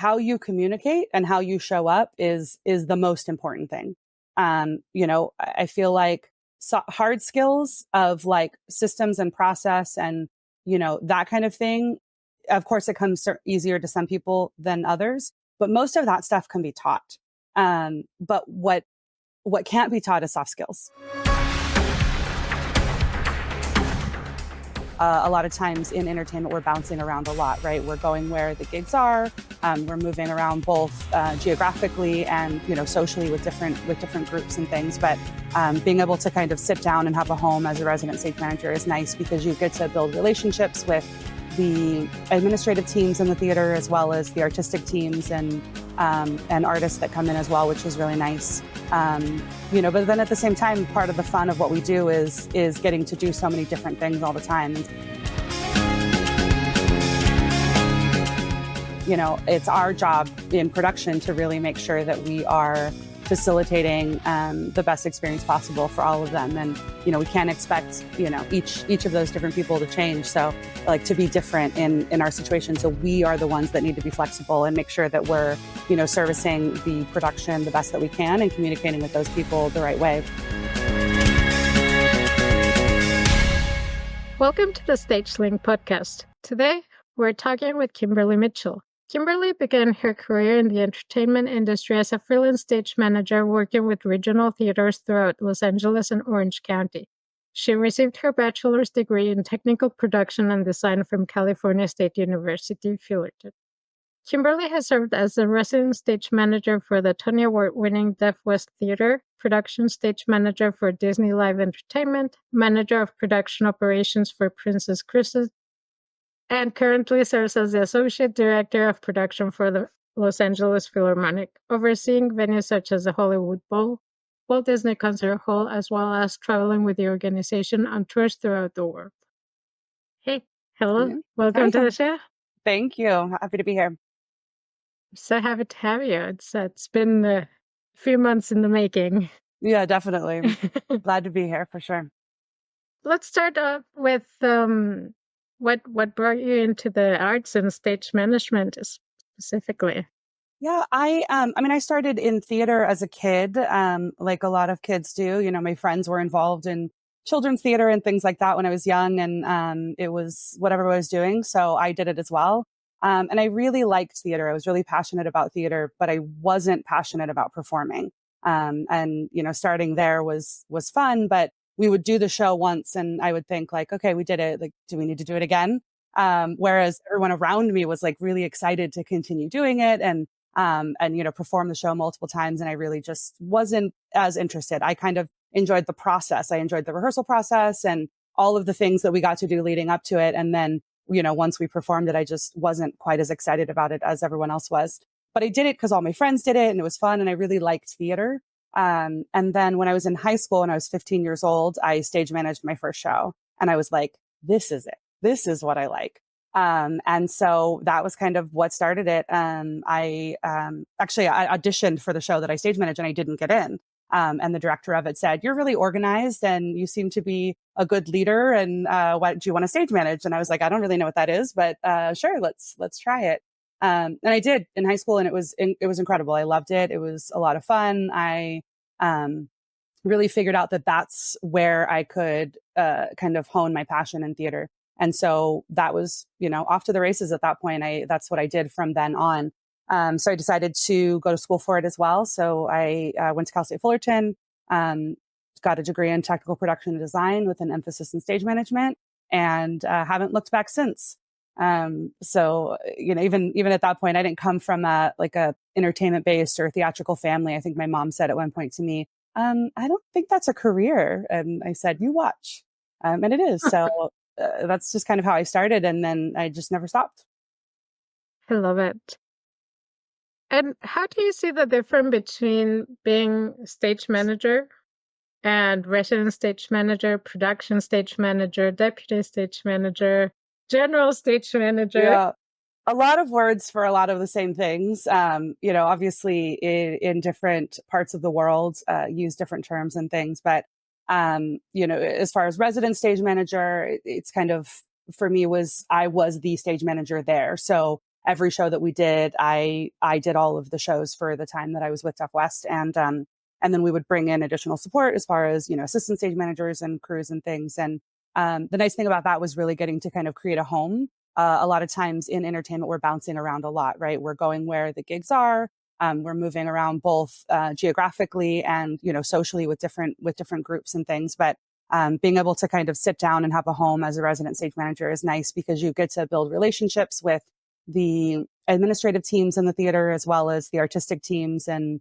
how you communicate and how you show up is the most important thing. I feel like hard skills of like systems and process and, that kind of thing. Of course, it comes easier to some people than others, but most of that stuff can be taught. But what can't be taught is soft skills. A lot of times in entertainment, we're bouncing around a lot, right? We're going where the gigs are. We're moving around both geographically and, socially with different groups and things. But being able to kind of sit down and have a home as a resident stage manager is nice because you get to build relationships with the administrative teams in the theater as well as the artistic teams and artists that come in as well, which is really nice. But then at the same time, part of the fun of what we do is getting to do so many different things all the time. It's our job in production to really make sure that we are facilitating the best experience possible for all of them. And, we can't expect, each of those different people to change. So to be different in our situation. So we are the ones that need to be flexible and make sure that we're, servicing the production the best that we can and communicating with those people the right way. Welcome to the StageLync podcast. Today, we're talking with Kimberly Mitchell. Kimberly began her career in the entertainment industry as a freelance stage manager working with regional theaters throughout Los Angeles and Orange County. She received her bachelor's degree in technical production and design from California State University, Fullerton. Kimberly has served as the resident stage manager for the Tony Award-winning Deaf West Theater, production stage manager for Disney Live Entertainment, manager of production operations for Princess Cruises, and currently serves as the Associate Director of Production for the Los Angeles Philharmonic, overseeing venues such as the Hollywood Bowl, Walt Disney Concert Hall, as well as traveling with the organization on tours throughout the world. Hey, hello. Yeah. Welcome to the show. Thank you. Happy to be here. So happy to have you. It's been a few months in the making. Yeah, definitely. Glad to be here for sure. Let's start off with what brought you into the arts and stage management specifically? Yeah, I started in theater as a kid, like a lot of kids do. My friends were involved in children's theater and things like that when I was young, and it was whatever I was doing, so I did it as well. And I really liked theater. I was really passionate about theater, but I wasn't passionate about performing. Starting there was fun, but we would do the show once and I would think like, okay, we did it. Like, do we need to do it again? Whereas everyone around me was like really excited to continue doing it and perform the show multiple times. And I really just wasn't as interested. I kind of enjoyed the process. I enjoyed the rehearsal process and all of the things that we got to do leading up to it. And then, once we performed it, I just wasn't quite as excited about it as everyone else was. But I did it because all my friends did it and it was fun and I really liked theater. And then when I was in high school and I was 15 years old, I stage managed my first show and I was like, this is it. This is what I like. And so that was kind of what started it. I auditioned for the show that I stage managed and I didn't get in. And the director of it said, you're really organized and you seem to be a good leader. And what do you want to stage manage? And I was like, I don't really know what that is, but sure, let's try it. And I did in high school and it was incredible. I loved it. It was a lot of fun. I really figured out that that's where I could kind of hone my passion in theater. And so that was, off to the races at that point. That's what I did from then on. So I decided to go to school for it as well. So I went to Cal State Fullerton, got a degree in technical production and design with an emphasis in stage management, and haven't looked back since. So even at that point, I didn't come from a entertainment based or theatrical family. I think my mom said at one point to me, I don't think that's a career. And I said, you watch. And it is. So that's just kind of how I started. And then I just never stopped. I love it. And how do you see the difference between being stage manager and resident stage manager, production stage manager, deputy stage manager, general stage manager? Yeah, a lot of words for a lot of the same things. Obviously in different parts of the world, use different terms and things. But, as far as resident stage manager, it's kind of, for me I was the stage manager there. So every show that we did, I did all of the shows for the time that I was with Deaf West. And then we would bring in additional support as far as, assistant stage managers and crews and things. And the nice thing about that was really getting to kind of create a home. A lot of times in entertainment, we're bouncing around a lot, right? We're going where the gigs are. We're moving around both geographically and, socially with different groups and things. But being able to kind of sit down and have a home as a resident stage manager is nice because you get to build relationships with the administrative teams in the theater, as well as the artistic teams and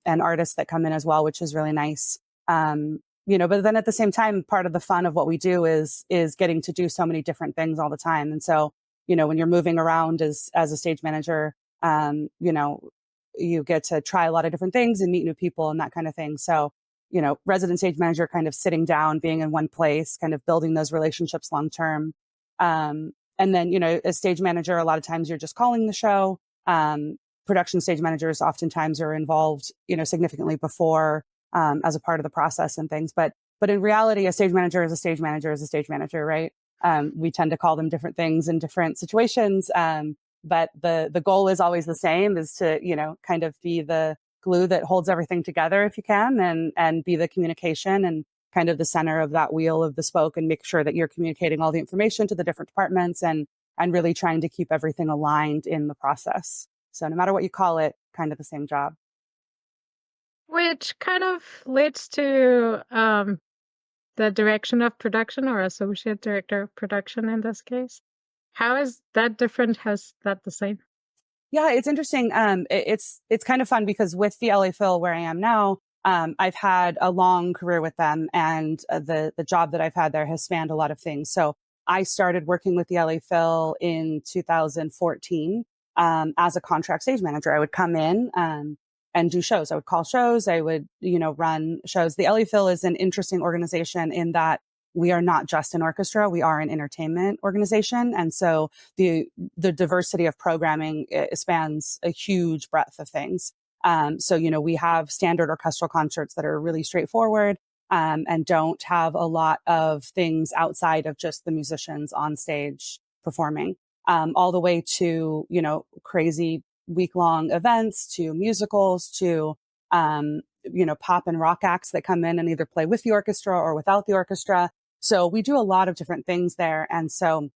artists that come in as well, which is really nice. But then at the same time, part of the fun of what we do is getting to do so many different things all the time. And so, when you're moving around as a stage manager, you get to try a lot of different things and meet new people and that kind of thing. So, resident stage manager kind of sitting down, being in one place, kind of building those relationships long term. And then, as stage manager, a lot of times you're just calling the show. Production stage managers oftentimes are involved, significantly before as a part of the process and things. But in reality, a stage manager is a stage manager is a stage manager, right? We tend to call them different things in different situations. But the goal is always the same, is to, kind of be the glue that holds everything together if you can, and be the communication and kind of the center of that wheel of the spoke, and make sure that you're communicating all the information to the different departments and really trying to keep everything aligned in the process. So no matter what you call it, kind of the same job. Which kind of leads to the direction of production, or associate director of production in this case. How is that different? How's that the same? Yeah, it's interesting. It's kind of fun because with the LA Phil, where I am now, I've had a long career with them, and the job that I've had there has spanned a lot of things. So I started working with the LA Phil in 2014 as a contract stage manager. I would come in and do shows. I would call shows. I would, run shows. The LA Phil is an interesting organization in that we are not just an orchestra. We are an entertainment organization. And so the diversity of programming spans a huge breadth of things. So, we have standard orchestral concerts that are really straightforward and don't have a lot of things outside of just the musicians on stage performing, all the way to, crazy week-long events, to musicals, to, pop and rock acts that come in and either play with the orchestra or without the orchestra. So we do a lot of different things there. And so,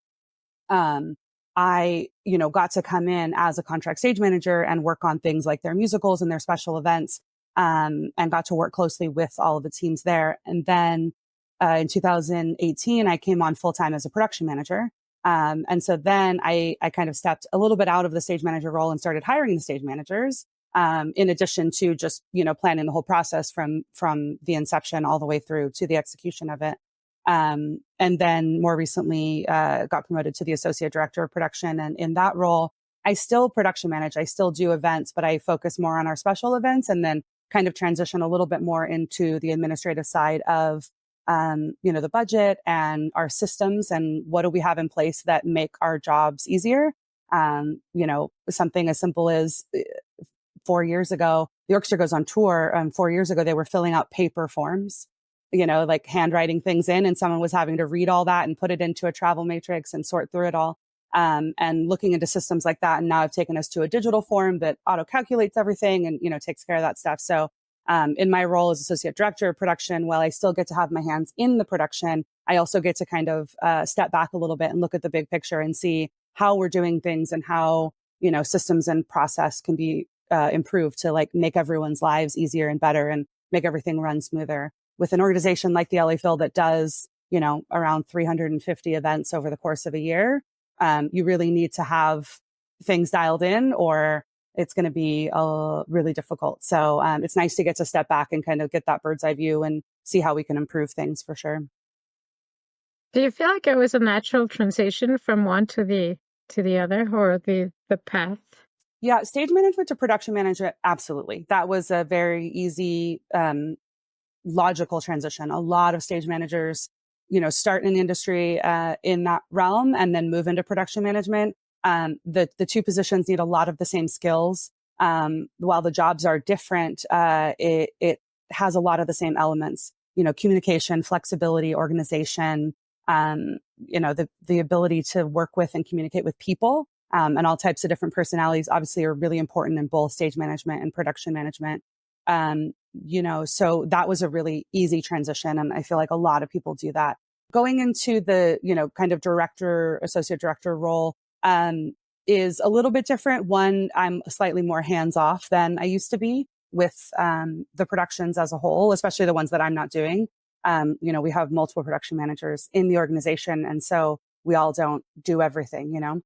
I, got to come in as a contract stage manager and work on things like their musicals and their special events, and got to work closely with all of the teams there. And then, in 2018, I came on full time as a production manager. And so then I kind of stepped a little bit out of the stage manager role and started hiring the stage managers, in addition to just, planning the whole process from the inception all the way through to the execution of it. And then more recently, got promoted to the associate director of production. And in that role, I still production manage. I still do events, but I focus more on our special events, and then kind of transition a little bit more into the administrative side of, the budget and our systems and what do we have in place that make our jobs easier. Something as simple as 4 years ago, the orchestra goes on tour. 4 years ago, they were filling out paper forms, like handwriting things in, and someone was having to read all that and put it into a travel matrix and sort through it all. And looking into systems like that. And now I've taken us to a digital form that auto calculates everything and, takes care of that stuff. So, in my role as associate director of production, while I still get to have my hands in the production, I also get to kind of step back a little bit and look at the big picture and see how we're doing things and how, systems and process can be improved to like make everyone's lives easier and better and make everything run smoother. With an organization like the LA Phil that does, around 350 events over the course of a year, you really need to have things dialed in, or it's going to be really difficult. So it's nice to get to step back and kind of get that bird's eye view and see how we can improve things for sure. Do you feel like it was a natural transition from one to the other, or the path? Yeah, stage management to production management, absolutely. That was a very easy, logical transition. A lot of stage managers, start in the industry in that realm and then move into production management. The two positions need a lot of the same skills. While the jobs are different, it has a lot of the same elements, communication, flexibility, organization, the ability to work with and communicate with people, and all types of different personalities obviously are really important in both stage management and production management. So that was a really easy transition. And I feel like a lot of people do that. Going into the, kind of director, associate director role, is a little bit different. One, I'm slightly more hands off than I used to be with, the productions as a whole, especially the ones that I'm not doing. We have multiple production managers in the organization. And so we all don't do everything,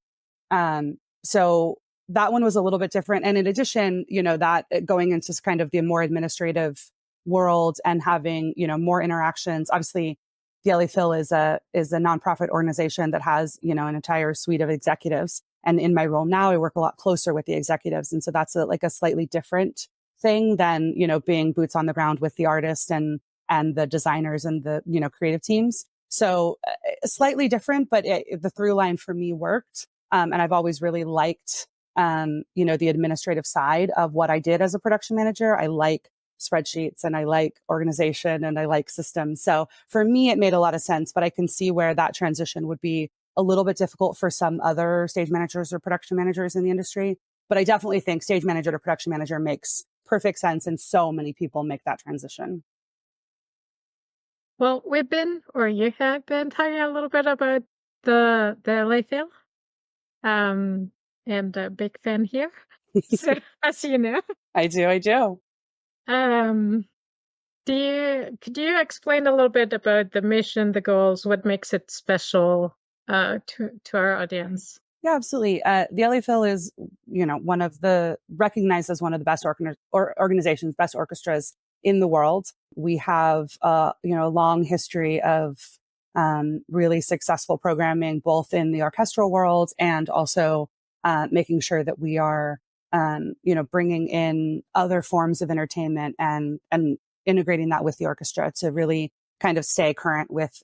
so that one was a little bit different. And in addition, that going into kind of the more administrative world and having, more interactions, obviously the LA Phil is a nonprofit organization that has, an entire suite of executives. And in my role now, I work a lot closer with the executives. And so that's a slightly different thing than, being boots on the ground with the artist and the designers and the, creative teams. So slightly different, but the through line for me worked. And I've always really liked, the administrative side of what I did as a production manager. I like spreadsheets and I like organization and I like systems. So for me, it made a lot of sense, but I can see where that transition would be a little bit difficult for some other stage managers or production managers in the industry. But I definitely think stage manager to production manager makes perfect sense. And so many people make that transition. Well, you have been talking a little bit about the LA Phil. And a big fan here. So, as you know. I do. Could you explain a little bit about the mission, the goals, what makes it special to our audience? Yeah, absolutely. The LA Phil is, recognized as one of the best organizations, best orchestras in the world. We have, a long history of really successful programming, both in the orchestral world and also making sure that we are, bringing in other forms of entertainment and integrating that with the orchestra to really kind of stay current with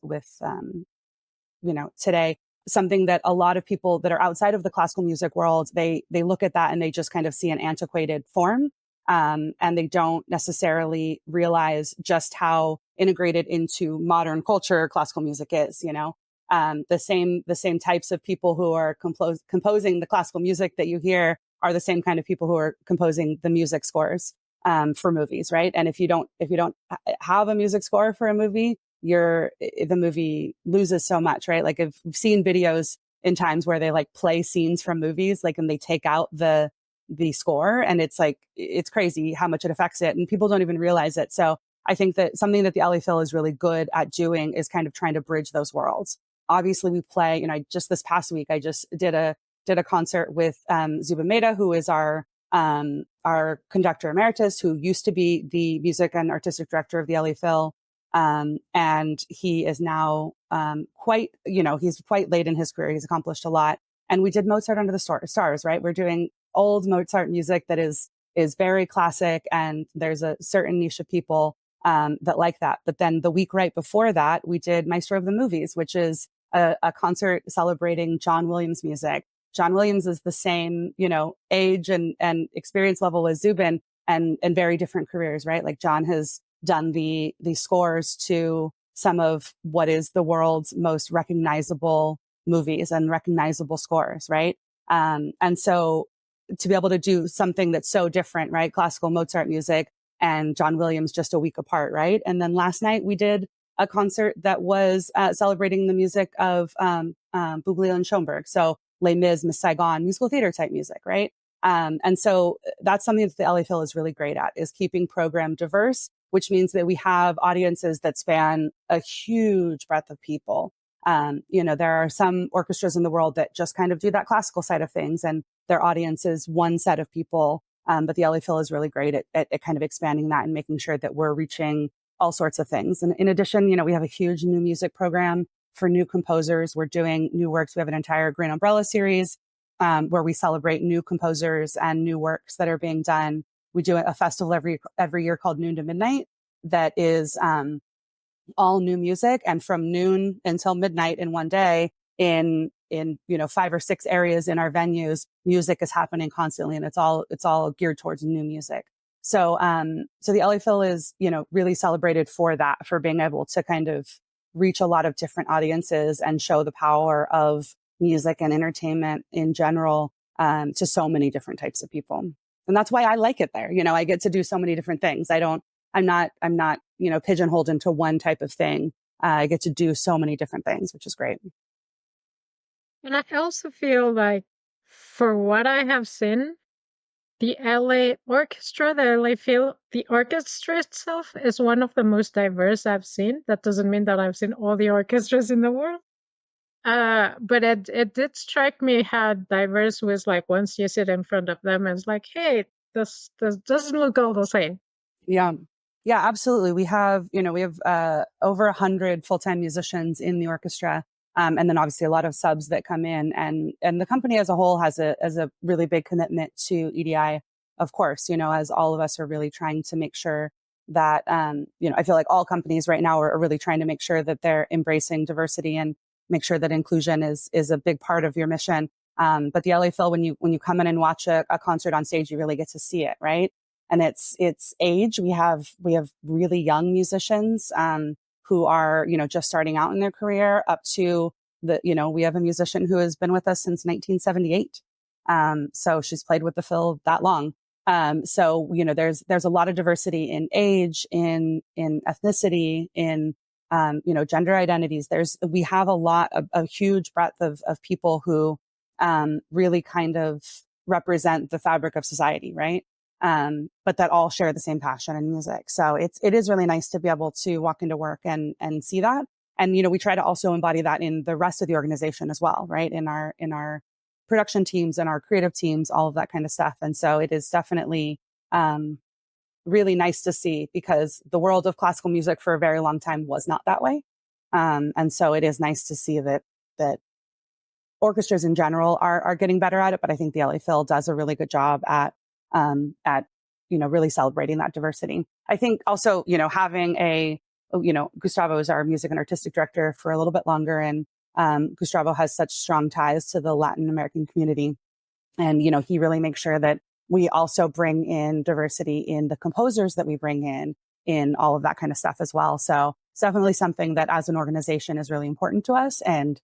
today. Something that a lot of people that are outside of the classical music world, they look at that and they just kind of see an antiquated form. And they don't necessarily realize just how integrated into modern culture classical music is, the same types of people who are composing the classical music that you hear are the same kind of people who are composing the music scores, for movies. Right. And if you don't have a music score for a movie, the movie loses so much, right? Like I've seen videos in times where they play scenes from movies, and they take out the score, and it's crazy how much it affects it, and people don't even realize it. So I think that something that the LA Phil is really good at doing is kind of trying to bridge those worlds. Obviously we play, just this past week, I just did a concert with, Zuba Mehta, who is our conductor emeritus, who used to be the music and artistic director of the LA Phil. And he is now, he's quite late in his career. He's accomplished a lot. And we did Mozart Under the Stars, right? We're doing old Mozart music that is very classic. And there's a certain niche of people, that like that. But then the week right before that, we did Maestro of the Movies, which is a concert celebrating John Williams music. John Williams is the same, age and experience level as Zubin and very different careers, right? Like John has done the scores to some of what is the world's most recognizable movies and recognizable scores, right? And so to be able to do something that's so different, right? Classical Mozart music and John Williams just a week apart, right? And then last night we did a concert that was celebrating the music of Bublé and Schoenberg. So Les Mis, Miss Saigon, musical theater type music, right? And so that's something that the LA Phil is really great at, is keeping program diverse, which means that we have audiences that span a huge breadth of people. There are some orchestras in the world that just kind of do that classical side of things, and their audience is one set of people. But the LA Phil is really great at kind of expanding that and making sure that we're reaching all sorts of things. And in addition, we have a huge new music program for new composers. We're doing new works. We have an entire Green Umbrella series, where we celebrate new composers and new works that are being done. We do a festival every year called Noon to Midnight that is all new music, and from noon until midnight in one day in 5 or 6 areas in our venues, music is happening constantly, and it's all geared towards new music. So the LA Phil is really celebrated for that, for being able to kind of reach a lot of different audiences and show the power of music and entertainment in general to so many different types of people. And that's why I like it there. I get to do so many different things. I'm not, pigeonholed into one type of thing. I get to do so many different things, which is great. And I also feel like, for what I have seen, the LA orchestra, the LA Phil, the orchestra itself is one of the most diverse I've seen. That doesn't mean that I've seen all the orchestras in the world. But it did strike me how diverse was, like, once you sit in front of them, it's like, hey, this doesn't look all the same. Yeah. Yeah, absolutely. We have over 100 full-time musicians in the orchestra. And then obviously a lot of subs that come in, and the company as a whole has a really big commitment to EDI, of course, as all of us are really trying to make sure that, I feel like all companies right now are really trying to make sure that they're embracing diversity and make sure that inclusion is a big part of your mission. But the LA Phil, when you come in and watch a concert on stage, you really get to see it, right? And it's age. We have really young musicians who are just starting out in their career, up to we have a musician who has been with us since 1978. So she's played with the Phil that long. So there's a lot of diversity in age, in ethnicity, in gender identities. We have a huge breadth of people who really kind of represent the fabric of society, right? But that all share the same passion in music. So it is really nice to be able to walk into work and see that. And, we try to also embody that in the rest of the organization as well, right? In our production teams and our creative teams, all of that kind of stuff. And so it is definitely, really nice to see, because the world of classical music for a very long time was not that way. And so it is nice to see that orchestras in general are getting better at it. But I think the LA Phil does a really good job at really celebrating that diversity. I think also, having Gustavo is our music and artistic director for a little bit longer. And Gustavo has such strong ties to the Latin American community. And, he really makes sure that we also bring in diversity in the composers that we bring in all of that kind of stuff as well. So it's definitely something that as an organization is really important to us. And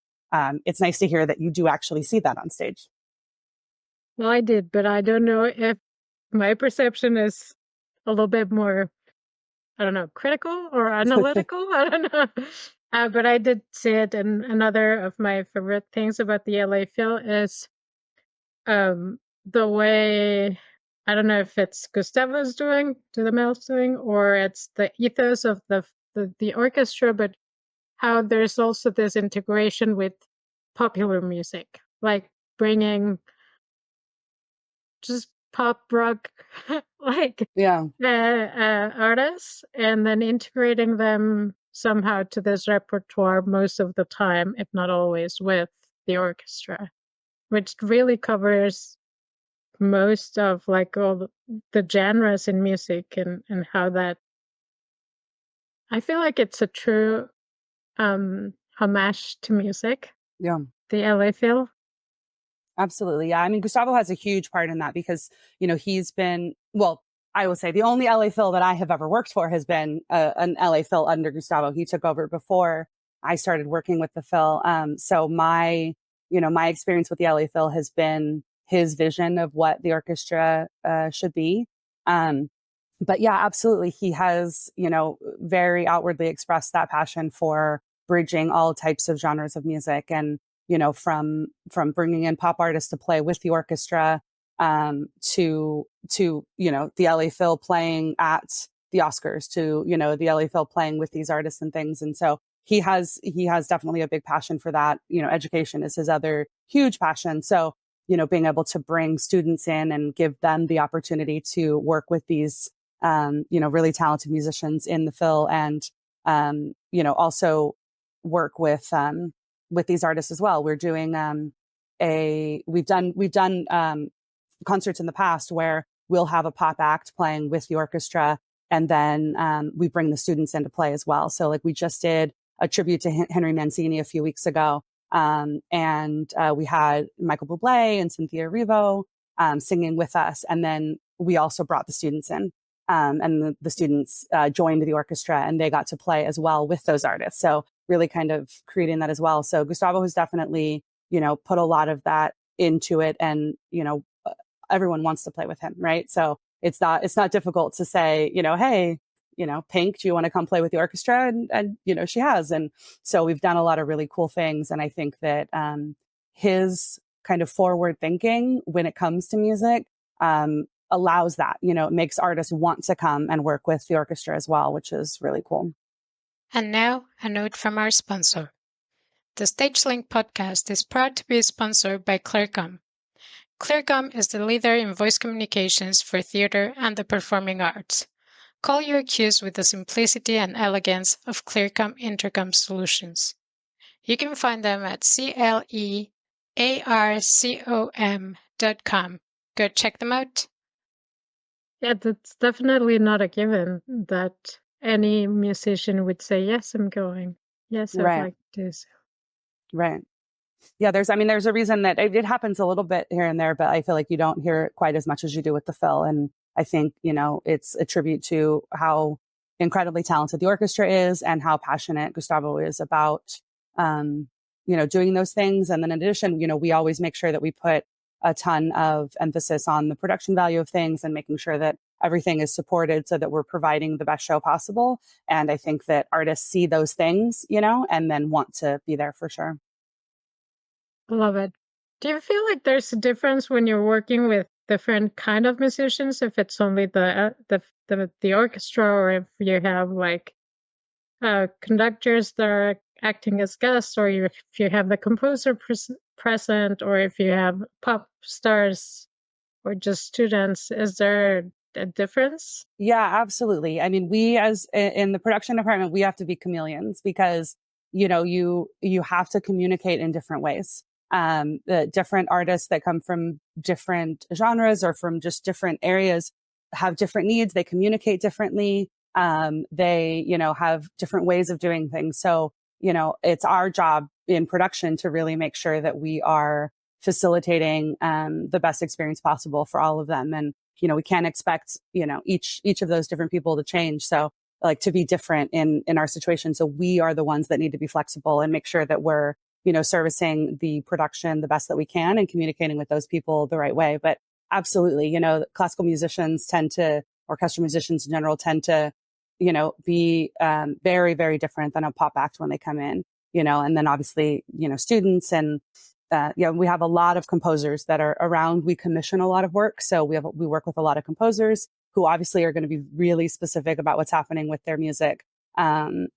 it's nice to hear that you do actually see that on stage. Well, I did, but I don't know if my perception is a little bit more, I don't know, critical or analytical. I don't know. But I did see it. And another of my favorite things about the LA Phil is the way, I don't know if it's Gustavo's doing, Dudamel doing, or it's the ethos of the orchestra, but how there's also this integration with popular music, like bringing just pop rock like artists, and then integrating them somehow to this repertoire most of the time, if not always, with the orchestra, which really covers most of like all the genres in music, and how that, I feel like it's a true homage to music. Yeah. The LA Phil. Absolutely. Yeah. I mean, Gustavo has a huge part in that because, he's been, well, I will say the only LA Phil that I have ever worked for has been an LA Phil under Gustavo. He took over before I started working with the Phil. So my experience with the LA Phil has been his vision of what the orchestra should be. But yeah, absolutely. He has, very outwardly expressed that passion for bridging all types of genres of music, and from bringing in pop artists to play with the orchestra, to the LA Phil playing at the Oscars, to the LA Phil playing with these artists and things. And so he has definitely a big passion for that. Education is his other huge passion. So being able to bring students in and give them the opportunity to work with these really talented musicians in the Phil, and also work with these artists as well. We're doing we've done concerts in the past where we'll have a pop act playing with the orchestra, and then we bring the students into play as well. So like we just did a tribute to Henry Mancini a few weeks ago, and we had Michael Bublé and Cynthia Erivo singing with us, and then we also brought the students in. And the students joined the orchestra, and they got to play as well with those artists. So really kind of creating that as well. So Gustavo has definitely, put a lot of that into it, and everyone wants to play with him, right? So it's not difficult to say, hey, Pink, do you want to come play with the orchestra? And she has. And so we've done a lot of really cool things. And I think that his kind of forward thinking when it comes to music allows that, it makes artists want to come and work with the orchestra as well, which is really cool. And now a note from our sponsor. The StageLync podcast is proud to be sponsored by Clearcom. Clearcom is the leader in voice communications for theater and the performing arts. Call your cues with the simplicity and elegance of Clearcom Intercom solutions. You can find them at clearcom.com. Go check them out. Yeah, that's definitely not a given that any musician would say, yes, I'm going. Yes, I'd like to do so. Right. Yeah, there's a reason that it happens a little bit here and there, but I feel like you don't hear it quite as much as you do with the Phil. And I think, it's a tribute to how incredibly talented the orchestra is and how passionate Gustavo is about, doing those things. And then in addition, we always make sure that we put a ton of emphasis on the production value of things and making sure that everything is supported so that we're providing the best show possible. And I think that artists see those things, and then want to be there for sure. Love it. Do you feel like there's a difference when you're working with different kind of musicians, if it's only the orchestra, or if you have like conductors that are acting as guests, or if you have the composer present, or if you have pop stars or just students? Is there a difference? Yeah, absolutely. I mean, we as in the production department, we have to be chameleons because, you have to communicate in different ways. The different artists that come from different genres or from just different areas have different needs. They communicate differently. They, have different ways of doing things. So, it's our job in production to really make sure that we are facilitating the best experience possible for all of them. And, we can't expect, each of those different people to change. So like to be different in our situation. So we are the ones that need to be flexible and make sure that we're, servicing the production the best that we can and communicating with those people the right way. But absolutely, classical musicians tend to, orchestral musicians in general tend to, be very, very different than a pop act when they come in, and then obviously, students and, we have a lot of composers that are around. We commission a lot of work. So we work with a lot of composers who obviously are going to be really specific about what's happening with their music. And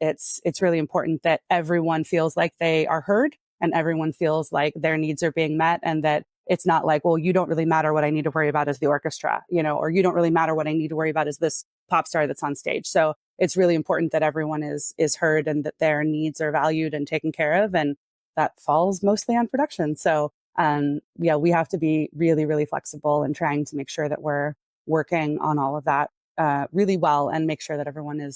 it's really important that everyone feels like they are heard and everyone feels like their needs are being met, and that it's not like, well, you don't really matter. What I need to worry about is the orchestra, or you don't really matter. What I need to worry about is this pop star that's on stage. So it's really important that everyone is heard and that their needs are valued and taken care of. And that falls mostly on production. So, we have to be really, really flexible and trying to make sure that we're working on all of that really well and make sure that everyone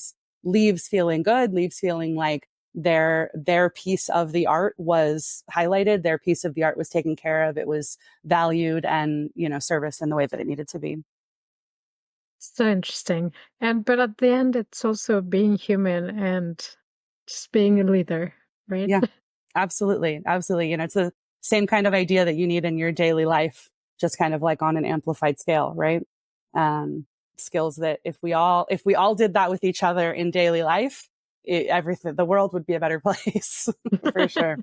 leaves feeling good, leaves feeling like their piece of the art was highlighted, their piece of the art was taken care of, it was valued and, serviced in the way that it needed to be. So interesting. But at the end, it's also being human and just being a leader, right? Yeah, absolutely. Absolutely. It's the same kind of idea that you need in your daily life, just kind of like on an amplified scale, right? Skills that if we all did that with each other in daily life, the world would be a better place for sure.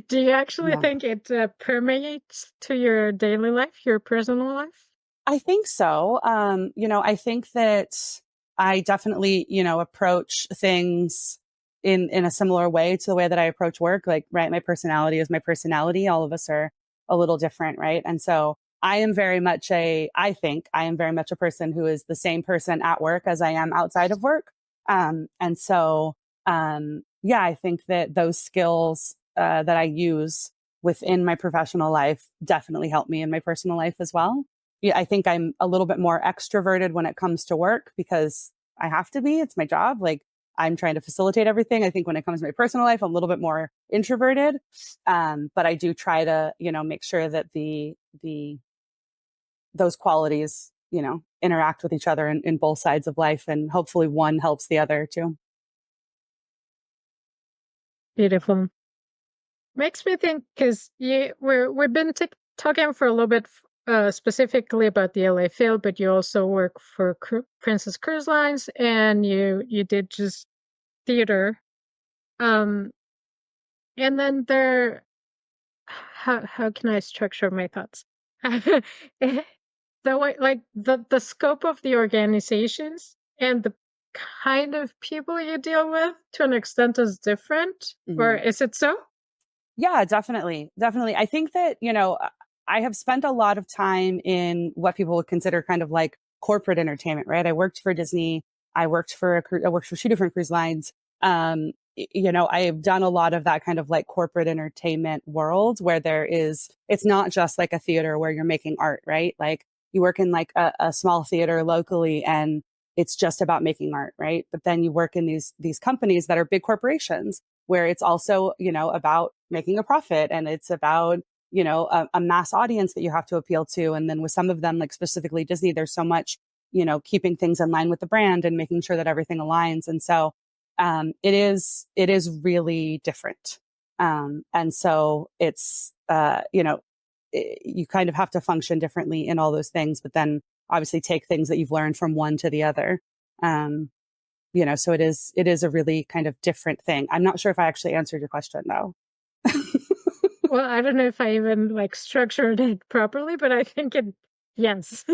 Do you actually think it permeates to your daily life, your personal life? I think so. I think that I definitely, approach things in a similar way to the way that I approach work. Like, right, my personality is my personality. All of us are a little different, right? And so I think I am very much a person who is the same person at work as I am outside of work. And so, I think that those skills that I use within my professional life definitely help me in my personal life as well. Yeah, I think I'm a little bit more extroverted when it comes to work because I have to be. It's my job. Like, I'm trying to facilitate everything. I think when it comes to my personal life, I'm a little bit more introverted. But I do try to, make sure that those qualities, interact with each other in both sides of life, and hopefully one helps the other too. Beautiful. makes me think, because we've been talking for a little bit specifically about the LA Phil, but you also work for Princess Cruise Lines, and you did just theater. Um, and then how can I structure my thoughts? The way, like the scope of the organizations and the kind of people you deal with to an extent is different, or Mhm. is it so? Yeah, definitely. Definitely. I think that, I have spent a lot of time in what people would consider kind of like corporate entertainment, right? I worked for Disney. I worked for two different cruise lines. I have done a lot of that kind of like corporate entertainment world where it's not just like a theater where you're making art, right? Like you work in like a small theater locally and it's just about making art, right? But then you work in these companies that are big corporations where it's also, about making a profit and it's about, a mass audience that you have to appeal to. And then with some of them, like specifically Disney, there's so much, keeping things in line with the brand and making sure that everything aligns. And so, it is really different. And so it's, you kind of have to function differently in all those things, but then obviously take things that you've learned from one to the other. Um, so it is a really kind of different thing. I'm not sure if I actually answered your question though. Well, I don't know if I even like structured it properly, but I think yes.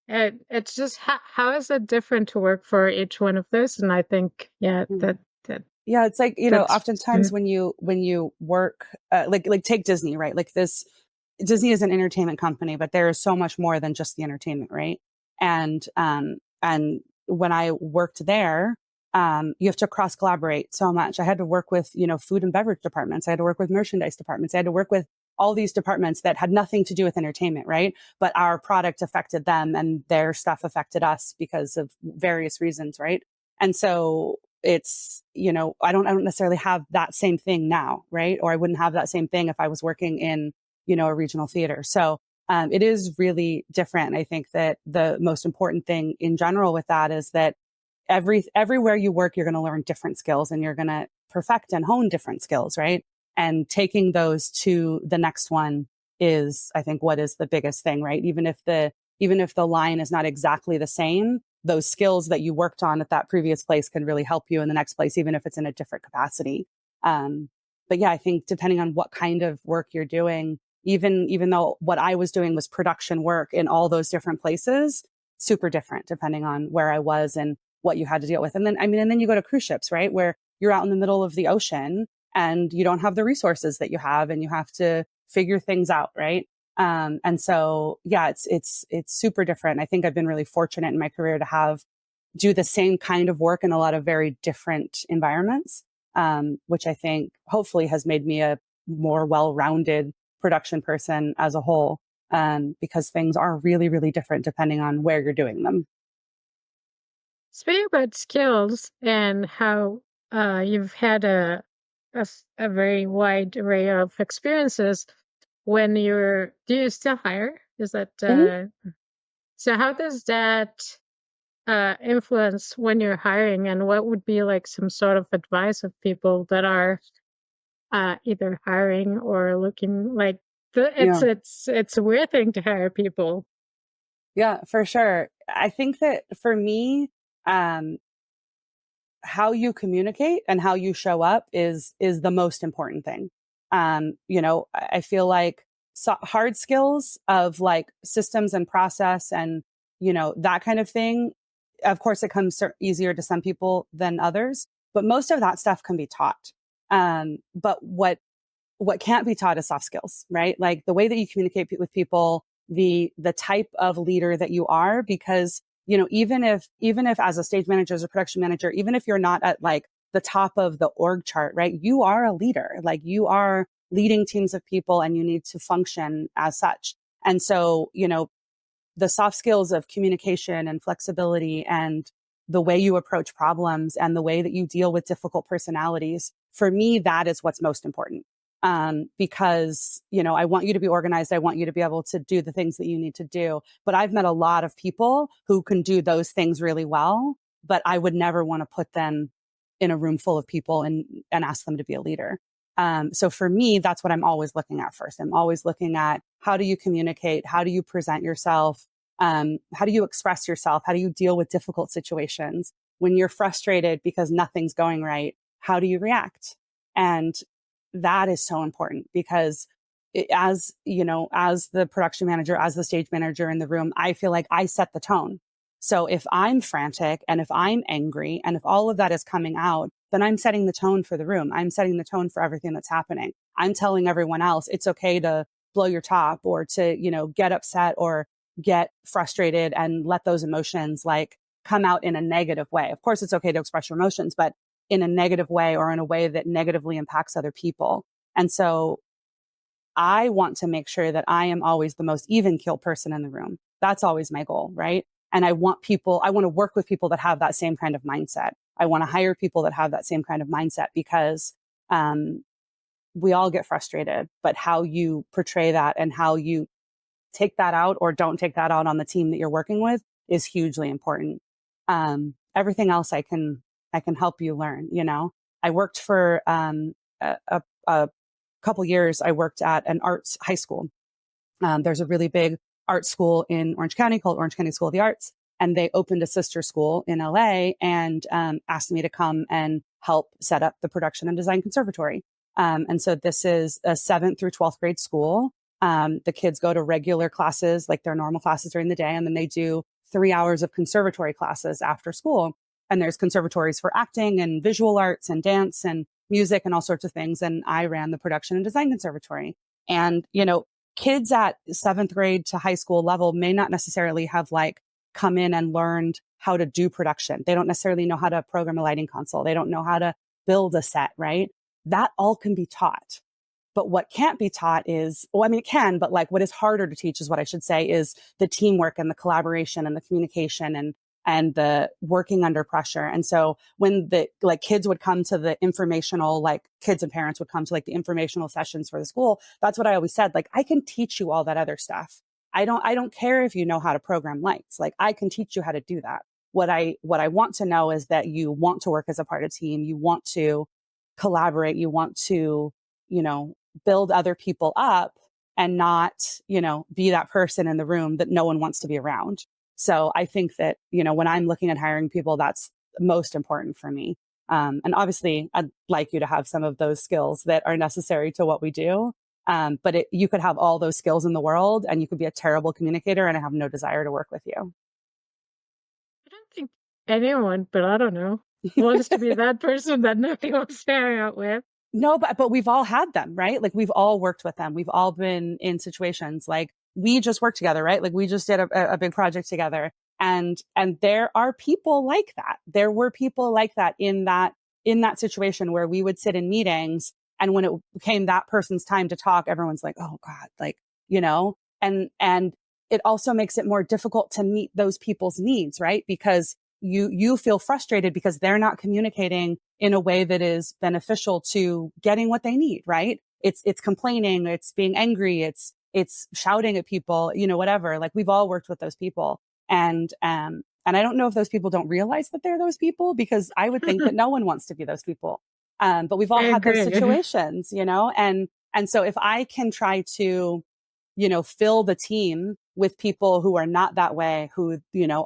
It's just how is it different to work for each one of those? And I think, yeah, Mm. that Yeah, it's like, that's oftentimes when you work, like take Disney, right? Like Disney is an entertainment company, but there is so much more than just the entertainment, right? And when I worked there, you have to cross collaborate so much. I had to work with, food and beverage departments. I had to work with merchandise departments. I had to work with all these departments that had nothing to do with entertainment, right? But our product affected them and their stuff affected us because of various reasons, right? And so it's, I don't necessarily have that same thing now, right? Or I wouldn't have that same thing if I was working in, a regional theater. So it is really different. I think that the most important thing in general with that is that everywhere you work, you're going to learn different skills and you're going to perfect and hone different skills, right? And taking those to the next one is, I think, what is the biggest thing, right? Even if the line is not exactly the same, those skills that you worked on at that previous place can really help you in the next place, even if it's in a different capacity. But yeah, I think depending on what kind of work you're doing, even though what I was doing was production work in all those different places, super different depending on where I was and what you had to deal with. And then you go to cruise ships, right? Where you're out in the middle of the ocean and you don't have the resources that you have and you have to figure things out, right? And so, yeah, it's super different. I think I've been really fortunate in my career to do the same kind of work in a lot of very different environments, which I think hopefully has made me a more well-rounded production person as a whole, because things are really, really different depending on where you're doing them. speaking about skills and how you've had a very wide array of experiences. Do you still hire? Is that Mhm. so? How does that influence when you're hiring, and what would be like some sort of advice of people that are either hiring or looking like Yeah. it's a weird thing to hire people. Yeah, for sure. I think that for me, um, how you communicate and how you show up is the most important thing. I feel like hard skills of like systems and process and that kind of thing. Of course, it comes easier to some people than others, but most of that stuff can be taught. But what can't be taught is soft skills, right? Like the way that you communicate with people, the type of leader that you are, because, even if as a stage manager, as a production manager, even if you're not at like the top of the org chart, right? You are a leader, like you are leading teams of people and you need to function as such. And so, the soft skills of communication and flexibility and the way you approach problems and the way that you deal with difficult personalities, for me, that is what's most important. Because, I want you to be organized. I want you to be able to do the things that you need to do. But I've met a lot of people who can do those things really well, but I would never want to put them in a room full of people and ask them to be a leader. So for me, that's what I'm always looking at first. I'm always looking at how do you communicate? How do you present yourself? How do you express yourself? How do you deal with difficult situations? When you're frustrated because nothing's going right, how do you react? And that is so important because as you know, as the production manager, as the stage manager in the room, I feel like I set the tone. So if I'm frantic and if I'm angry and if all of that is coming out, then I'm setting the tone for the room. I'm setting the tone for everything that's happening. I'm telling everyone else it's okay to blow your top or to, get upset or get frustrated and let those emotions like come out in a negative way. Of course, it's okay to express your emotions, but in a negative way or in a way that negatively impacts other people. And so I want to make sure that I am always the most even keel person in the room. That's always my goal, right? And I want to work with people that have that same kind of mindset. I want to hire people that have that same kind of mindset because we all get frustrated, but how you portray that and how you take that out or don't take that out on the team that you're working with is hugely important. Everything else I can help you learn. I worked for a couple years. I worked at an arts high school. There's a really big art school in Orange County called Orange County School of the Arts. And they opened a sister school in LA and asked me to come and help set up the production and design conservatory. And so this is a 7th through 12th grade school. The kids go to regular classes, like their normal classes during the day, and then they do 3 hours of conservatory classes after school. And there's conservatories for acting and visual arts and dance and music and all sorts of things. And I ran the production and design conservatory. And, kids at 7th grade to high school level may not necessarily have like come in and learned how to do production. They don't necessarily know how to program a lighting console. They don't know how to build a set, right? That all can be taught. But what can't be taught is, it can, but like what is harder to teach is what I should say is the teamwork and the collaboration and the communication and the working under pressure. And so when the kids would come to the informational, kids and parents would come to the informational sessions for the school, that's what I always said. I can teach you all that other stuff. I don't care if you know how to program lights. I can teach you how to do that. What I want to know is that you want to work as a part of a team. You want to collaborate. You want to, build other people up and not, be that person in the room that no one wants to be around. So I think that, when I'm looking at hiring people, that's most important for me. And obviously I'd like you to have some of those skills that are necessary to what we do. But you could have all those skills in the world and you could be a terrible communicator and I have no desire to work with you. I don't think anyone, but I don't know, wants to be that person that nobody wants to hang out with. No, but we've all had them, right? We've all worked with them. We've all been in situations we just worked together, right? We just did a big project together. And there are people like that. There were people like that in that situation where we would sit in meetings and when it became that person's time to talk, everyone's like, oh God, and it also makes it more difficult to meet those people's needs, right? Because you feel frustrated because they're not communicating in a way that is beneficial to getting what they need, right? It's complaining, it's being angry, it's shouting at people, whatever. We've all worked with those people. And I don't know if those people don't realize that they're those people because I would think that no one wants to be those people. But we've all had those situations, and so if I can try to, fill the team with people who are not that way, who,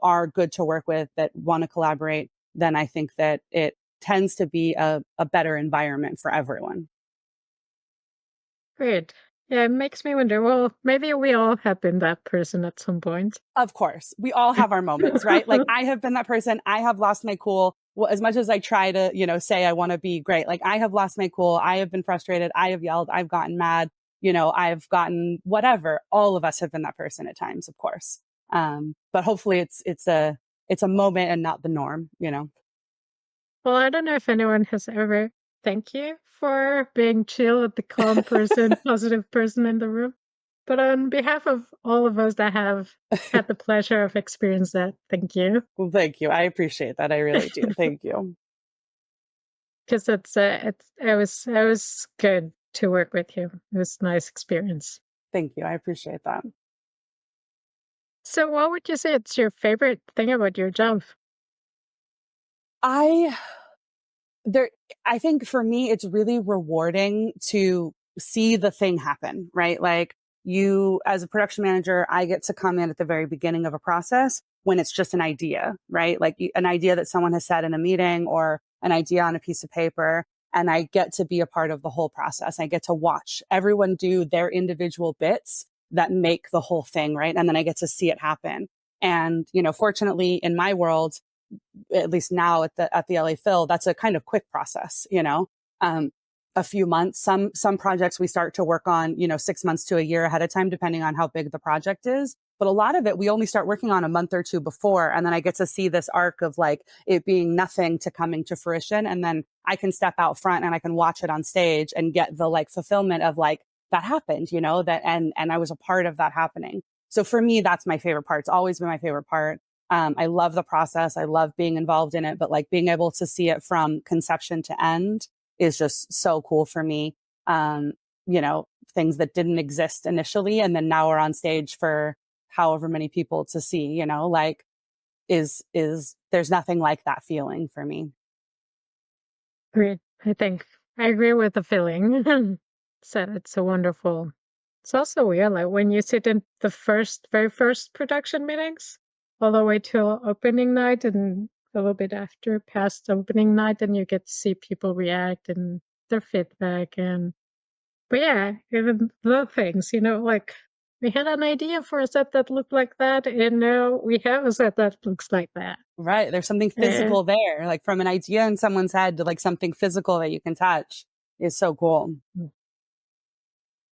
are good to work with, that want to collaborate, then I think that it tends to be a better environment for everyone. Great. Yeah, it makes me wonder, well, maybe we all have been that person at some point. Of course. We all have our moments, right? I have been that person. I have lost my cool. Well, as much as I try to, say I want to be great, I have lost my cool. I have been frustrated. I have yelled. I've gotten mad. I've gotten whatever. All of us have been that person at times, of course. But hopefully it's a moment and not the norm, Well, I don't know if anyone has ever thanked you for being chill, the calm person, positive person in the room. But on behalf of all of us that have had the pleasure of experiencing that, thank you. Well, thank you. I appreciate that. I really do. Thank you. Because it was good to work with you. It was a nice experience. Thank you. I appreciate that. So what would you say it's your favorite thing about your job? I I think for me, it's really rewarding to see the thing happen, right? Like you, as a production manager, I get to come in at the very beginning of a process when it's just an idea, right? Like an idea that someone has said in a meeting or an idea on a piece of paper. And I get to be a part of the whole process. I get to watch everyone do their individual bits that make the whole thing, right? And then I get to see it happen. And, fortunately in my world, at least now at the LA Phil, that's a kind of quick process, a few months. Some projects we start to work on, 6 months to a year ahead of time, depending on how big the project is. But a lot of it, we only start working on a month or two before. And then I get to see this arc of like it being nothing to coming to fruition. And then I can step out front and I can watch it on stage and get the like fulfillment of like, that happened, that, and I was a part of that happening. So for me, that's my favorite part. It's always been my favorite part. I love the process. I love being involved in it, but like being able to see it from conception to end is just so cool for me. Things that didn't exist initially and then now are on stage for however many people to see, like is there's nothing like that feeling for me. Great. I think I agree with the feeling. So it's so wonderful. It's also weird, like when you sit in the very first production meetings, all the way till opening night and a little bit after past opening night, and you get to see people react and their feedback. But yeah, even the things, like we had an idea for a set that looked like that, and now we have a set that looks like that. Right. There's something Yeah. physical there, like from an idea in someone's head to like something physical that you can touch is so cool.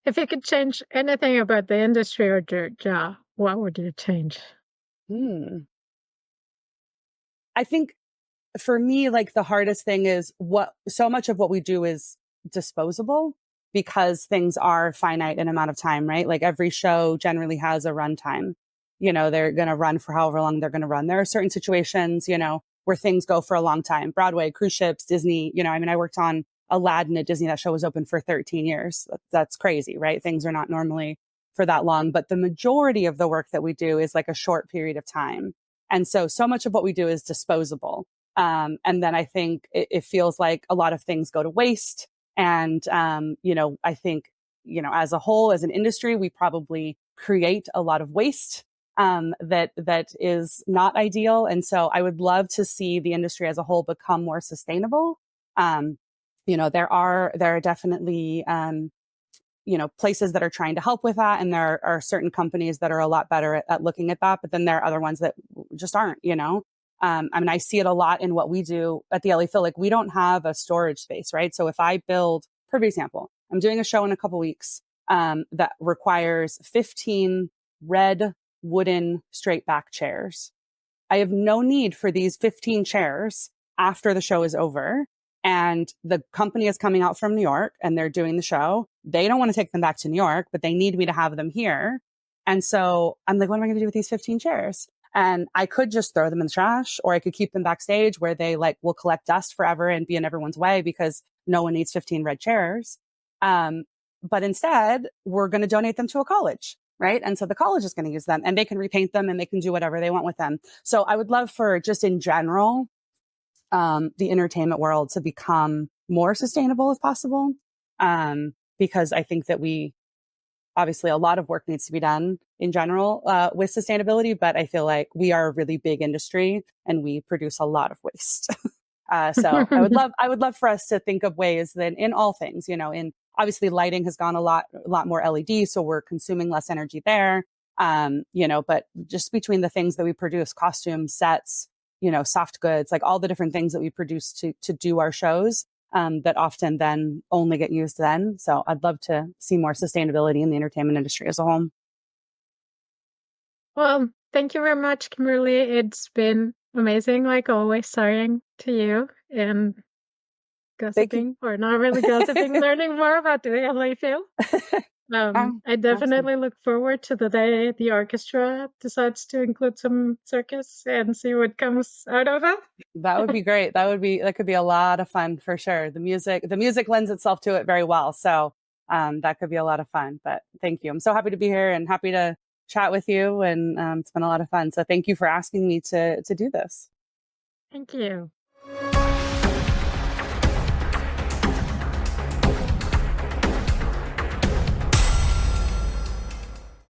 If you could change anything about the industry or your job, what would you change? I think for me, like the hardest thing is so much of what we do is disposable because things are finite in amount of time, right? Like every show generally has a runtime. They're going to run for however long they're going to run. There are certain situations, where things go for a long time. Broadway, cruise ships, Disney, I worked on Aladdin at Disney. That show was open for 13 years. That's crazy, right? Things are not normally for that long, but the majority of the work that we do is like a short period of time. And so much of what we do is disposable. And then I think it feels like a lot of things go to waste. And, I think, as a whole, as an industry, we probably create a lot of waste that is not ideal. And so I would love to see the industry as a whole become more sustainable. There are definitely, places that are trying to help with that. And there are certain companies that are a lot better at looking at that. But then there are other ones that just aren't, I see it a lot in what we do at the LA Phil. Like we don't have a storage space, right? So if I build, perfect example, I'm doing a show in a couple weeks that requires 15 red wooden straight back chairs. I have no need for these 15 chairs after the show is over. And the company is coming out from New York and they're doing the show. They don't want to take them back to New York, but they need me to have them here. And so I'm like, what am I going to do with these 15 chairs? And I could just throw them in the trash, or I could keep them backstage where they like will collect dust forever and be in everyone's way because no one needs 15 red chairs. But instead, we're going to donate them to a college, right? And so the college is going to use them and they can repaint them and they can do whatever they want with them. So I would love for just in general, the entertainment world to become more sustainable if possible. Because I think that obviously a lot of work needs to be done in general, with sustainability, but I feel like we are a really big industry and we produce a lot of waste. So I would love for us to think of ways that in all things, in obviously lighting has gone a lot more LED. So we're consuming less energy there. But just between the things that we produce, costumes, sets, soft goods, like all the different things that we produce to do our shows, that often then only get used then. So I'd love to see more sustainability in the entertainment industry as a whole. Well, thank you very much, Kimberly. It's been amazing, like always, starring to you and gossiping, or not really gossiping, learning more about the LA Phil. I definitely look forward to the day the orchestra decides to include some circus and see what comes out of it. That would be great. That could be a lot of fun for sure. The music lends itself to it very well. So that could be a lot of fun. But thank you. I'm so happy to be here and happy to chat with you. And it's been a lot of fun. So thank you for asking me to do this. Thank you.